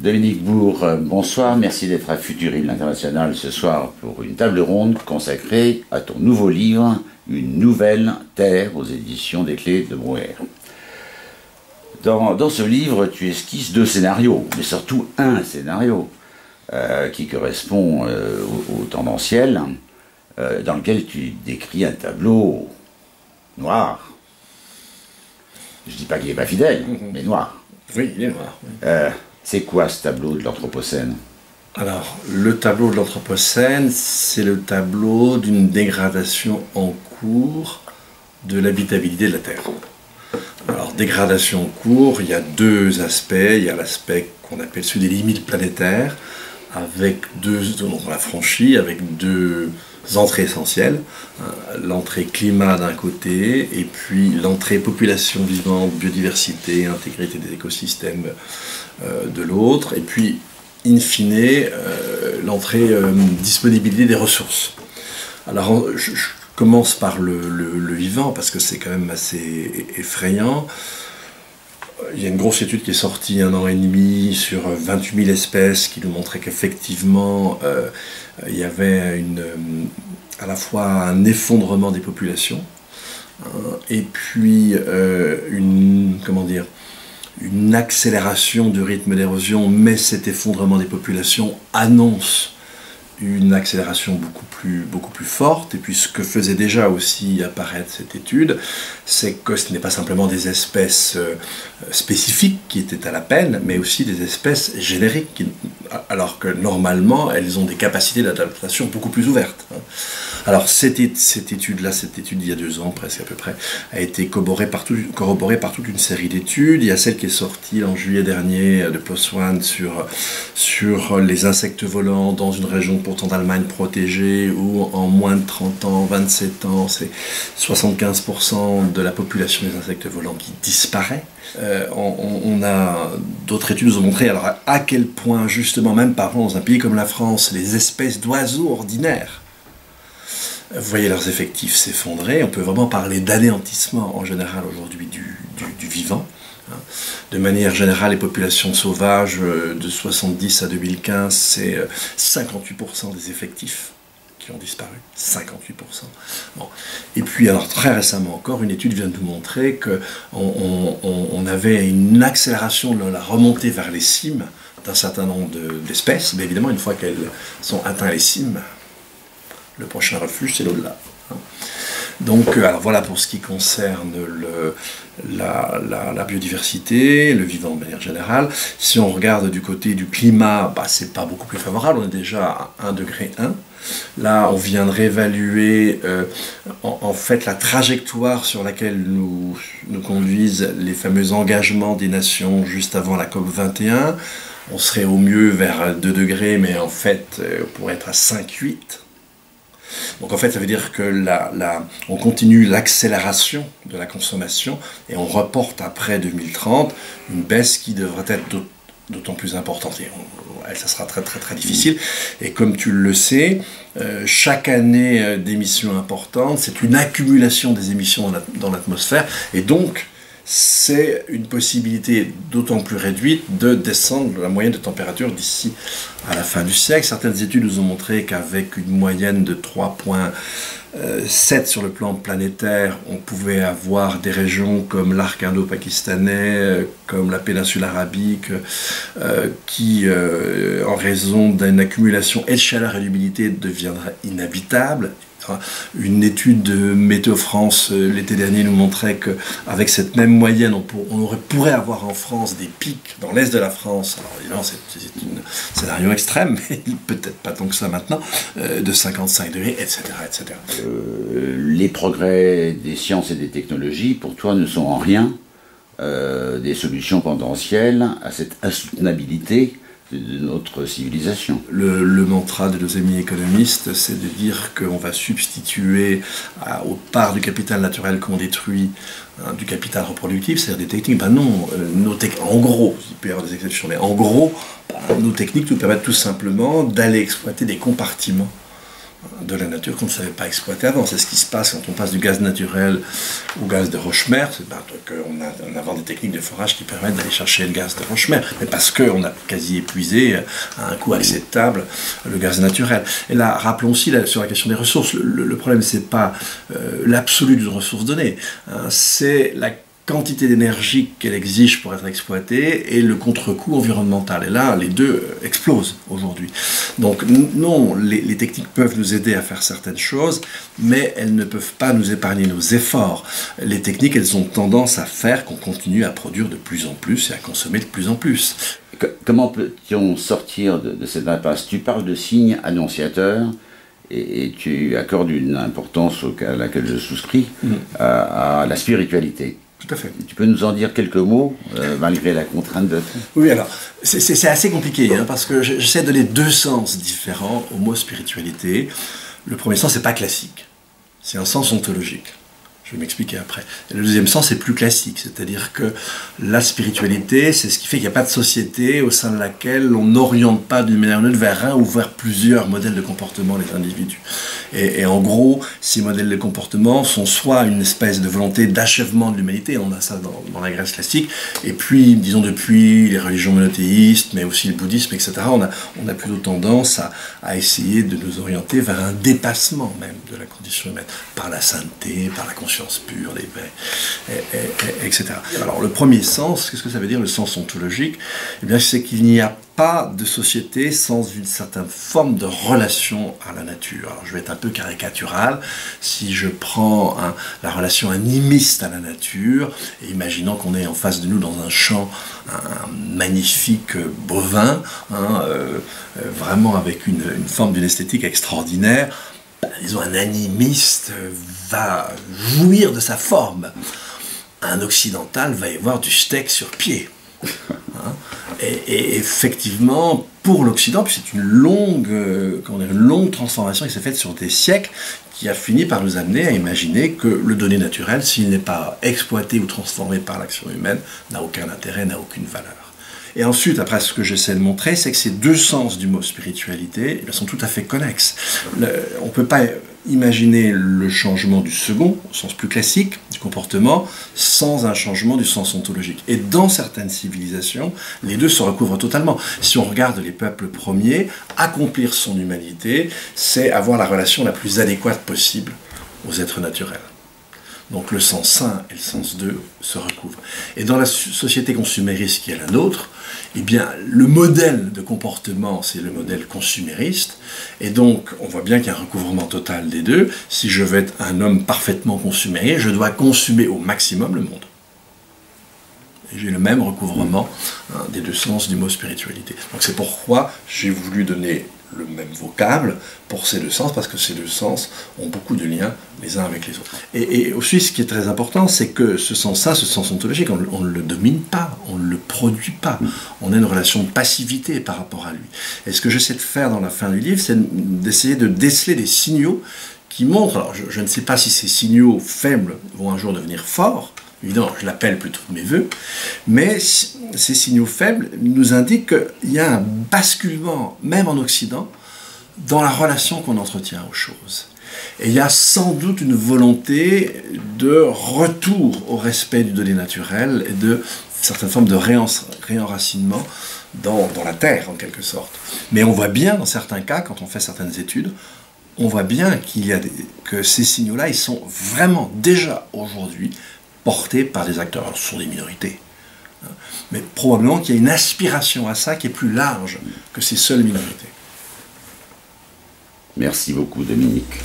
Dominique Bourg, bonsoir, merci d'être à Futuril International ce soir pour une table ronde consacrée à ton nouveau livre, Une nouvelle Terre, aux éditions des Clés de Brouwer. Dans ce livre, tu esquisses 2 scénarios, mais surtout un scénario qui correspond au tendanciel, dans lequel tu décris un tableau noir. Je ne dis pas qu'il n'est pas fidèle, mais noir. Oui, il est noir. Oui. C'est quoi ce tableau de l'Anthropocène? Alors, le tableau de l'Anthropocène, c'est le tableau d'une dégradation en cours de l'habitabilité de la Terre. Alors, dégradation en cours, il y a 2 aspects. Il y a l'aspect qu'on appelle celui des limites planétaires, avec on l'a franchi, avec 2 entrées essentielles. L'entrée climat d'un côté, et puis l'entrée population vivante, biodiversité, intégrité des écosystèmes de l'autre, et puis, in fine, l'entrée disponibilité des ressources. Alors, je commence par le vivant, parce que c'est quand même assez effrayant. Il y a une grosse étude qui est sortie 1 an et demi sur 28 000 espèces qui nous montrait qu'effectivement, il y avait à la fois un effondrement des populations, et puis une accélération du rythme d'érosion, mais cet effondrement des populations annonce une accélération beaucoup plus forte. Et puis ce que faisait déjà aussi apparaître cette étude, c'est que ce n'est pas simplement des espèces spécifiques qui étaient à la peine, mais aussi des espèces génériques, alors que normalement elles ont des capacités d'adaptation beaucoup plus ouvertes. Alors cette étude d'il y a 2 ans presque à peu près, a été corroborée par toute une série d'études. Il y a celle qui est sortie en juillet dernier de PLOS ONE sur les insectes volants dans une région pourtant d'Allemagne protégée, où en moins de 30 ans, 27 ans, c'est 75% de la population des insectes volants qui disparaît. On a d'autres études nous ont montré alors à quel point justement, même parfois dans un pays comme la France, les espèces d'oiseaux ordinaires voyaient leurs effectifs s'effondrer. On peut vraiment parler d'anéantissement en général aujourd'hui du vivant. De manière générale, les populations sauvages de 70 à 2015, c'est 58% des effectifs qui ont disparu. 58%. Bon. Et puis, alors très récemment encore, une étude vient de nous montrer qu'on avait une accélération de la remontée vers les cimes d'un certain nombre d'espèces. Mais évidemment, une fois qu'elles sont atteintes les cimes, le prochain refuge, c'est l'au-delà. Donc, alors voilà pour ce qui concerne la biodiversité, le vivant de manière générale. Si on regarde du côté du climat, c'est pas beaucoup plus favorable, on est déjà à 1,1 degré. Là, on vient de réévaluer en fait la trajectoire sur laquelle nous conduisent les fameux engagements des nations juste avant la COP 21. On serait au mieux vers 2 degrés, mais en fait, on pourrait être à 5,8. Donc en fait, ça veut dire que on continue l'accélération de la consommation et on reporte après 2030 une baisse qui devrait être d'autant plus importante. Et ça sera très très très difficile. Et comme tu le sais, chaque année d'émissions importantes, c'est une accumulation des émissions dans l'atmosphère. Et donc, c'est une possibilité d'autant plus réduite de descendre la moyenne de température d'ici à la fin du siècle. Certaines études nous ont montré qu'avec une moyenne de 3,7 sur le plan planétaire, on pouvait avoir des régions comme l'arc indo-pakistanais, comme la péninsule arabique, qui, en raison d'une accumulation et de chaleur et d'humidité, deviendraient inhabitables. Une étude de Météo France l'été dernier nous montrait qu'avec cette même moyenne, on pourrait avoir en France des pics dans l'est de la France. Alors évidemment, c'est un scénario extrême, mais peut-être pas tant que ça maintenant, de 55 degrés, etc. etc. Les progrès des sciences et des technologies, pour toi, ne sont en rien des solutions potentielles à cette insoutenabilité de notre civilisation. Le mantra de nos amis économistes, c'est de dire qu'on va substituer aux parts du capital naturel qu'on détruit du capital reproductif, c'est-à-dire des techniques. Ben non, en gros, il peut y avoir des exceptions, mais en gros, nos techniques nous permettent tout simplement d'aller exploiter des compartiments de la nature qu'on ne savait pas exploiter avant. C'est ce qui se passe quand on passe du gaz naturel au gaz de roche-mère. C'est qu'on invente des techniques de forage qui permettent d'aller chercher le gaz de roche-mère, mais parce qu'on a quasi épuisé à un coût acceptable le gaz naturel. Et là, rappelons aussi sur la question des ressources, le problème, c'est pas l'absolu d'une ressource donnée, hein, c'est la quantité d'énergie qu'elle exige pour être exploitée et le contre-coup environnemental. Et là, les deux explosent aujourd'hui. Donc non, les techniques peuvent nous aider à faire certaines choses, mais elles ne peuvent pas nous épargner nos efforts. Les techniques, elles ont tendance à faire qu'on continue à produire de plus en plus et à consommer de plus en plus. Comment peut-on sortir de cette impasse? Tu parles de signes annonciateurs et tu accordes une importance à laquelle je souscris, à la spiritualité. Tout à fait. Tu peux nous en dire quelques mots, malgré la contrainte de temps? Oui, alors, c'est assez compliqué, hein, parce que j'essaie de donner deux sens différents au mot spiritualité. Le premier sens, c'est pas classique. C'est un sens ontologique. Je vais m'expliquer après. Et le deuxième sens est plus classique, c'est-à-dire que la spiritualité, c'est ce qui fait qu'il n'y a pas de société au sein de laquelle on n'oriente pas d'une manière ou d'une autre vers un ou vers plusieurs modèles de comportement les individus. Et en gros, ces modèles de comportement sont soit une espèce de volonté d'achèvement de l'humanité, on a ça dans la Grèce classique, et puis, disons, depuis les religions monothéistes, mais aussi le bouddhisme, etc., on a plutôt tendance à essayer de nous orienter vers un dépassement même de la condition humaine, par la sainteté, par la conscience pure, l'éveil, etc. Alors le premier sens, qu'est-ce que ça veut dire le sens ontologique? Eh bien c'est qu'il n'y a pas de société sans une certaine forme de relation à la nature. Alors je vais être un peu caricatural, si je prends la relation animiste à la nature, et imaginons qu'on est en face de nous dans un champ, un magnifique bovin, hein, vraiment avec une forme d'une esthétique extraordinaire, disons, un animiste va jouir de sa forme. Un occidental va y voir du steak sur pied. Hein, et effectivement, pour l'Occident, puis c'est une longue transformation qui s'est faite sur des siècles, qui a fini par nous amener à imaginer que le donné naturel, s'il n'est pas exploité ou transformé par l'action humaine, n'a aucun intérêt, n'a aucune valeur. Et ensuite, après, ce que j'essaie de montrer, c'est que ces deux sens du mot spiritualité sont tout à fait connexes. On ne peut pas imaginer le changement du second, au sens plus classique, du comportement, sans un changement du sens ontologique. Et dans certaines civilisations, les deux se recouvrent totalement. Si on regarde les peuples premiers, accomplir son humanité, c'est avoir la relation la plus adéquate possible aux êtres naturels. Donc le sens 1 et le sens 2 se recouvrent. Et dans la société consumériste qui est la nôtre, eh bien, le modèle de comportement, c'est le modèle consumériste. Et donc, on voit bien qu'il y a un recouvrement total des deux. Si je veux être un homme parfaitement consumériste, je dois consommer au maximum le monde. Et j'ai le même recouvrement des deux sens du mot spiritualité. Donc c'est pourquoi j'ai voulu donner le même vocable pour ces deux sens, parce que ces deux sens ont beaucoup de liens les uns avec les autres. Et aussi, ce qui est très important, c'est que ce sens-là, ce sens ontologique, on ne le domine pas, on ne le produit pas. On a une relation de passivité par rapport à lui. Et ce que j'essaie de faire dans la fin du livre, c'est d'essayer de déceler des signaux qui montrent, alors je ne sais pas si ces signaux faibles vont un jour devenir forts, évidemment, je l'appelle plutôt de mes voeux, mais ces signaux faibles nous indiquent qu'il y a un basculement, même en Occident, dans la relation qu'on entretient aux choses. Et il y a sans doute une volonté de retour au respect du donné naturel et de certaines formes de réenracinement dans la terre, en quelque sorte. Mais on voit bien, dans certains cas, quand on fait certaines études, on voit bien que ces signaux-là, ils sont vraiment déjà aujourd'hui portés par des acteurs. Alors, ce sont des minorités, mais probablement qu'il y a une aspiration à ça qui est plus large que ces seules minorités. Merci beaucoup, Dominique.